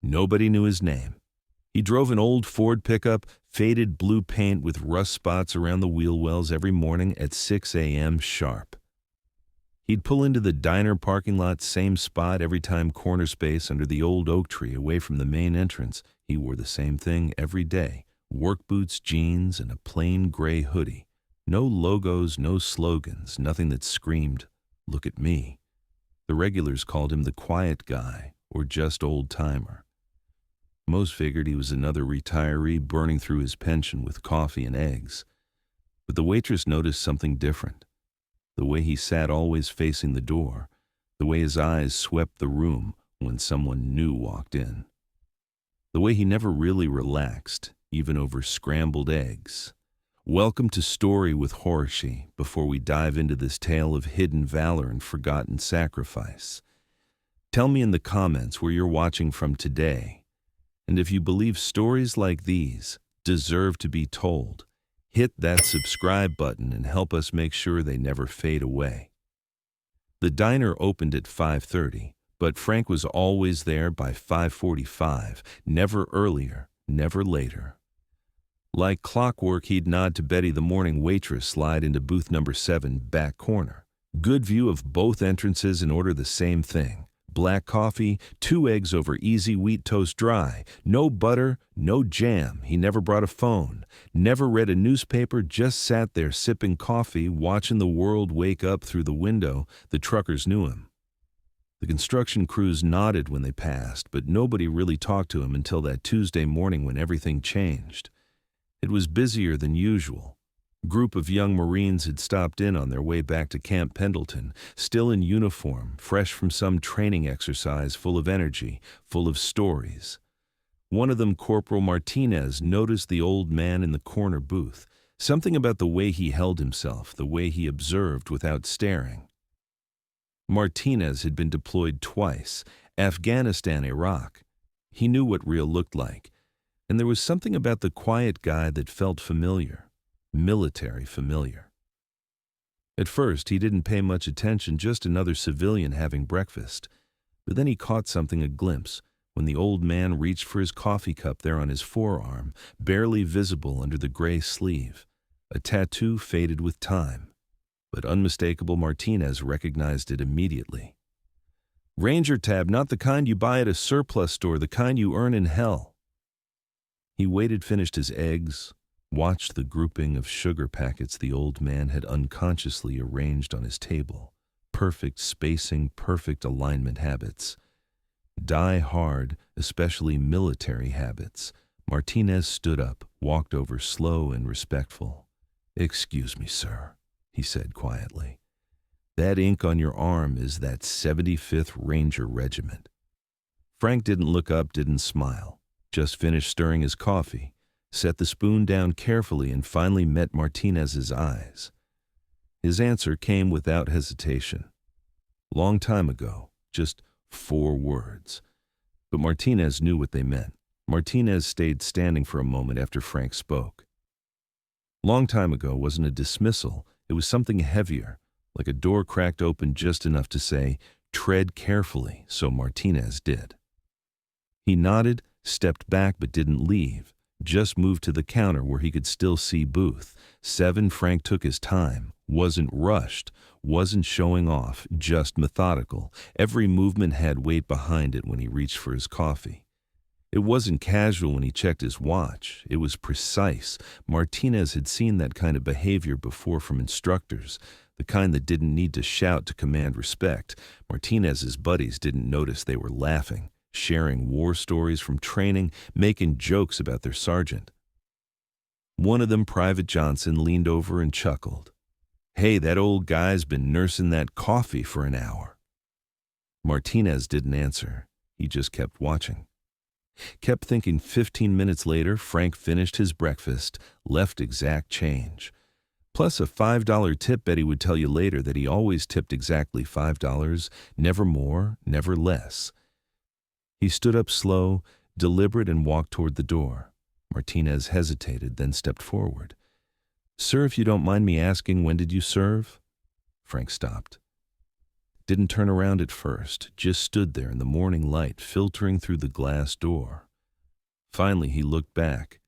Nobody knew his name. He drove an old Ford pickup, faded blue paint with rust spots around the wheel wells every morning at 6 a.m. sharp. He'd pull into the diner parking lot, same spot every time, corner space under the old oak tree away from the main entrance. He wore the same thing every day, work boots, jeans, and a plain gray hoodie. No logos, no slogans, nothing that screamed, "Look at me." The regulars called him the quiet guy or just old-timer. Most figured he was another retiree burning through his pension with coffee and eggs. But the waitress noticed something different. The way he sat always facing the door, the way his eyes swept the room when someone new walked in. The way he never really relaxed, even over scrambled eggs. Welcome to Story with Hiroshi, before we dive into this tale of hidden valor and forgotten sacrifice. Tell me in the comments where you're watching from today. And if you believe stories like these deserve to be told, hit that subscribe button and help us make sure they never fade away. The diner opened at 5:30, but Frank was always there by 5:45, never earlier, never later. Like clockwork, he'd nod to Betty, the morning waitress, slide into booth number 7, back corner. Good view of both entrances, and order the same thing. Black coffee, 2 eggs over easy wheat toast dry. No butter, no jam. He never brought a phone. Never read a newspaper, just sat there sipping coffee, watching the world wake up through the window. The truckers knew him. The construction crews nodded when they passed, but nobody really talked to him until that Tuesday morning when everything changed. It was busier than usual. A group of young Marines had stopped in on their way back to Camp Pendleton, still in uniform, fresh from some training exercise, full of energy, full of stories. One of them, Corporal Martinez, noticed the old man in the corner booth. Something about the way he held himself, the way he observed without staring. Martinez had been deployed twice, Afghanistan, Iraq. He knew what real looked like. And there was something about the quiet guy that felt familiar, military familiar. At first, he didn't pay much attention, just another civilian having breakfast. But then he caught something, a glimpse, when the old man reached for his coffee cup there on his forearm, barely visible under the gray sleeve. A tattoo faded with time, but unmistakable. Martinez recognized it immediately. Ranger tab, not the kind you buy at a surplus store, the kind you earn in hell. He waited, finished his eggs, watched the grouping of sugar packets the old man had unconsciously arranged on his table. Perfect spacing, perfect alignment habits. Die hard, especially military habits. Martinez stood up, walked over, slow and respectful. "Excuse me, sir," he said quietly. "That ink on your arm is that 75th Ranger Regiment." Frank didn't look up, didn't smile. Just finished stirring his coffee, set the spoon down carefully, and finally met Martinez's eyes. His answer came without hesitation. Long time ago, just 4 words. But Martinez knew what they meant. Martinez stayed standing for a moment after Frank spoke. Long time ago wasn't a dismissal, it was something heavier, like a door cracked open just enough to say, "Tread carefully," so Martinez did. He nodded, stepped back but didn't leave, just moved to the counter where he could still see booth 7. Frank took his time, wasn't rushed, wasn't showing off, just methodical. Every movement had weight behind it when he reached for his coffee. It wasn't casual when he checked his watch, it was precise. Martinez had seen that kind of behavior before from instructors, the kind that didn't need to shout to command respect. Martinez's buddies didn't notice they were laughing, sharing war stories from training, making jokes about their sergeant. One of them, Private Johnson, leaned over and chuckled. "Hey, that old guy's been nursing that coffee for an hour." Martinez didn't answer. He just kept watching. Kept thinking. 15 minutes later, Frank finished his breakfast, left exact change. Plus a $5 tip. Betty would tell you later that he always tipped exactly $5, never more, never less. He stood up slow, deliberate, and walked toward the door. Martinez hesitated, then stepped forward. "Sir, if you don't mind me asking, when did you serve?" Frank stopped. Didn't turn around at first, just stood there in the morning light filtering through the glass door. Finally, he looked back.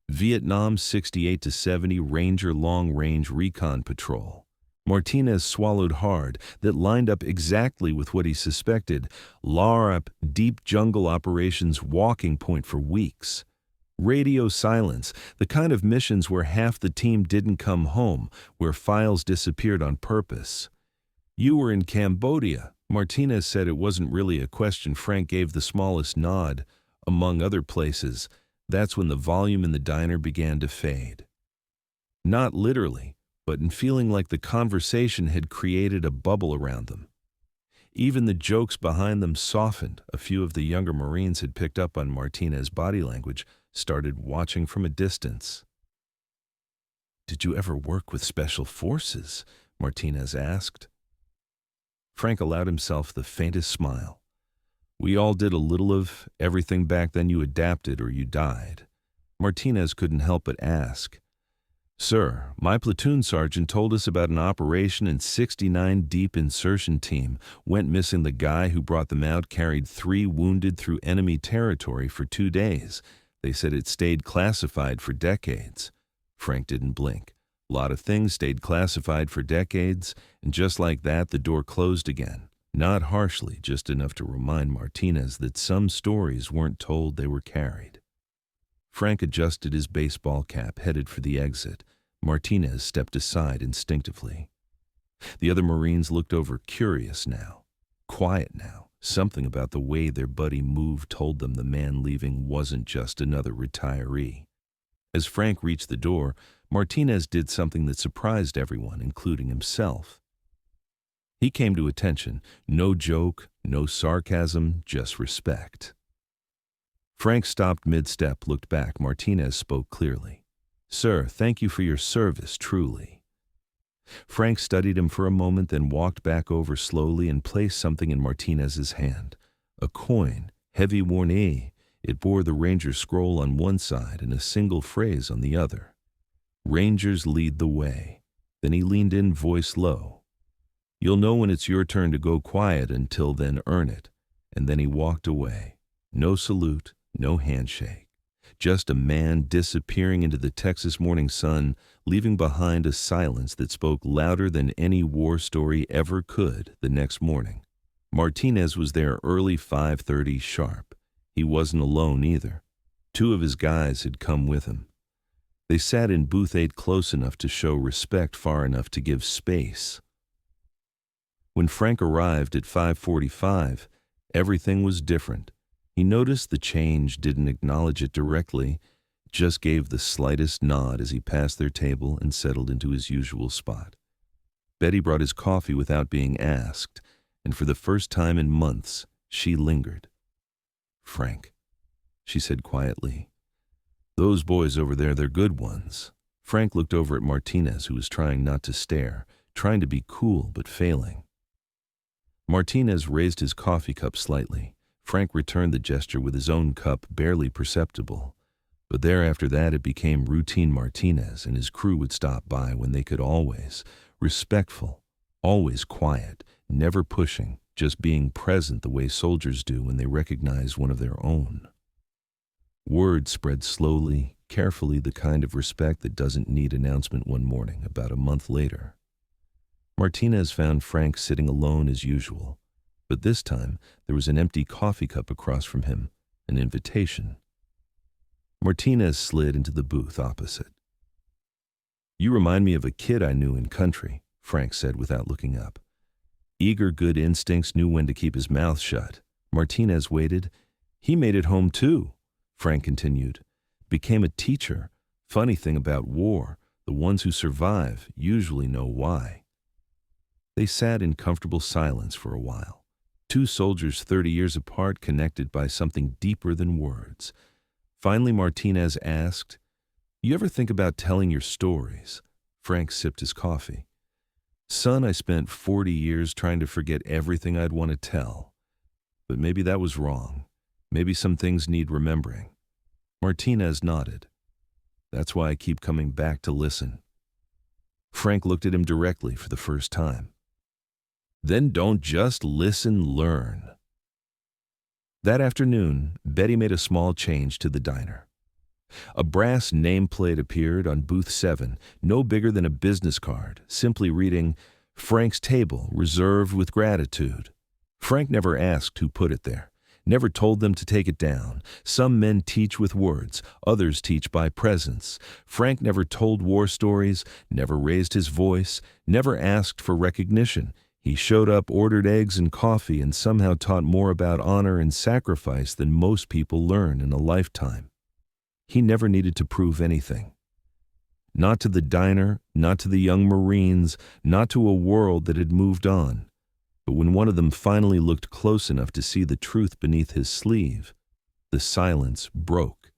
Vietnam 68 to 70 Ranger Long Range Recon Patrol. Martinez swallowed hard. That lined up exactly with what he suspected. LARP, Deep Jungle Operations walking point for weeks. Radio silence, the kind of missions where half the team didn't come home, where files disappeared on purpose. You were in Cambodia. Martinez said it wasn't really a question. Frank gave the smallest nod. Among other places. That's when the volume in the diner began to fade. Not literally, but in feeling like the conversation had created a bubble around them. Even the jokes behind them softened. A few of the younger Marines had picked up on Martinez's body language, started watching from a distance. "Did you ever work with Special Forces?" Martinez asked. Frank allowed himself the faintest smile. "We all did a little of everything back then. You adapted or you died." Martinez couldn't help but ask. "Sir, my platoon sergeant told us about an operation in 69 Deep Insertion Team. Went missing. The guy who brought them out carried 3 wounded through enemy territory for 2 days. They said it stayed classified for decades." Frank didn't blink. A lot of things stayed classified for decades, and just like that, the door closed again. Not harshly, just enough to remind Martinez that some stories weren't told, they were carried. Frank adjusted his baseball cap, headed for the exit. Martinez stepped aside instinctively. The other Marines looked over, curious now, quiet now. Something about the way their buddy moved told them the man leaving wasn't just another retiree. As Frank reached the door, Martinez did something that surprised everyone, including himself. He came to attention. No joke, no sarcasm, just respect. Frank stopped mid-step, looked back. Martinez spoke clearly. "Sir, thank you for your service, truly." Frank studied him for a moment, then walked back over slowly and placed something in Martinez's hand. A coin, heavy worn. It bore the Ranger scroll on one side and a single phrase on the other. "Rangers lead the way." Then he leaned in, voice low. "You'll know when it's your turn to go quiet. Until then, earn it." And then he walked away. No salute, no handshake. Just a man disappearing into the Texas morning sun, leaving behind a silence that spoke louder than any war story ever could the next morning. Martinez was there early, 5:30 sharp. He wasn't alone either. 2 of his guys had come with him. They sat in booth 8 close enough to show respect, far enough to give space. When Frank arrived at 5:45, everything was different. He noticed the change, didn't acknowledge it directly, just gave the slightest nod as he passed their table and settled into his usual spot. Betty brought his coffee without being asked, and for the first time in months, she lingered. "Frank," she said quietly, "those boys over there, they're good ones." Frank looked over at Martinez, who was trying not to stare, trying to be cool but failing. Martinez raised his coffee cup slightly. Frank returned the gesture with his own cup, barely perceptible. But there, after that, it became routine. Martinez and his crew would stop by when they could, always respectful, always quiet, never pushing, just being present the way soldiers do when they recognize one of their own. Word spread slowly, carefully, the kind of respect that doesn't need announcement. One morning, about a month later, Martinez found Frank sitting alone as usual. But this time, there was an empty coffee cup across from him, an invitation. Martinez slid into the booth opposite. "You remind me of a kid I knew in country," Frank said without looking up. "Eager, good instincts, knew when to keep his mouth shut." Martinez waited. "He made it home too," Frank continued. "Became a teacher. Funny thing about war, the ones who survive usually know why." They sat in comfortable silence for a while. 2 soldiers 30 years apart, connected by something deeper than words. Finally, Martinez asked, "You ever think about telling your stories?" Frank sipped his coffee. "Son, I spent 40 years trying to forget everything I'd want to tell. But maybe that was wrong. Maybe some things need remembering." Martinez nodded. "That's why I keep coming back to listen." Frank looked at him directly for the first time. Then don't just listen, learn. That afternoon, Betty made a small change to the diner. A brass nameplate appeared on booth 7, no bigger than a business card, simply reading, "Frank's table, reserved with gratitude." Frank never asked who put it there, never told them to take it down. Some men teach with words, others teach by presence. Frank never told war stories, never raised his voice, never asked for recognition. He showed up, ordered eggs and coffee, and somehow taught more about honor and sacrifice than most people learn in a lifetime. He never needed to prove anything. Not to the diner, not to the young Marines, not to a world that had moved on. But when one of them finally looked close enough to see the truth beneath his sleeve, the silence broke.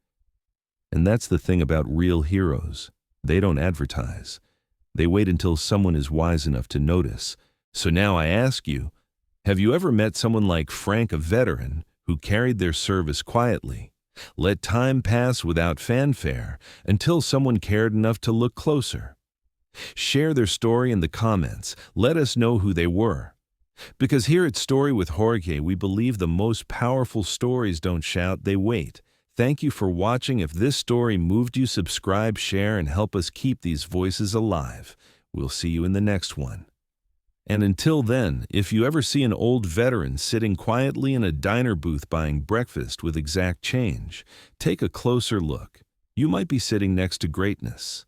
And that's the thing about real heroes. They don't advertise. They wait until someone is wise enough to notice. So now I ask you, have you ever met someone like Frank, a veteran, who carried their service quietly, let time pass without fanfare until someone cared enough to look closer? Share their story in the comments. Let us know who they were. Because here at Story with Jorge, we believe the most powerful stories don't shout, they wait. Thank you for watching. If this story moved you, subscribe, share, and help us keep these voices alive. We'll see you in the next one. And until then, if you ever see an old veteran sitting quietly in a diner booth buying breakfast with exact change, take a closer look. You might be sitting next to greatness.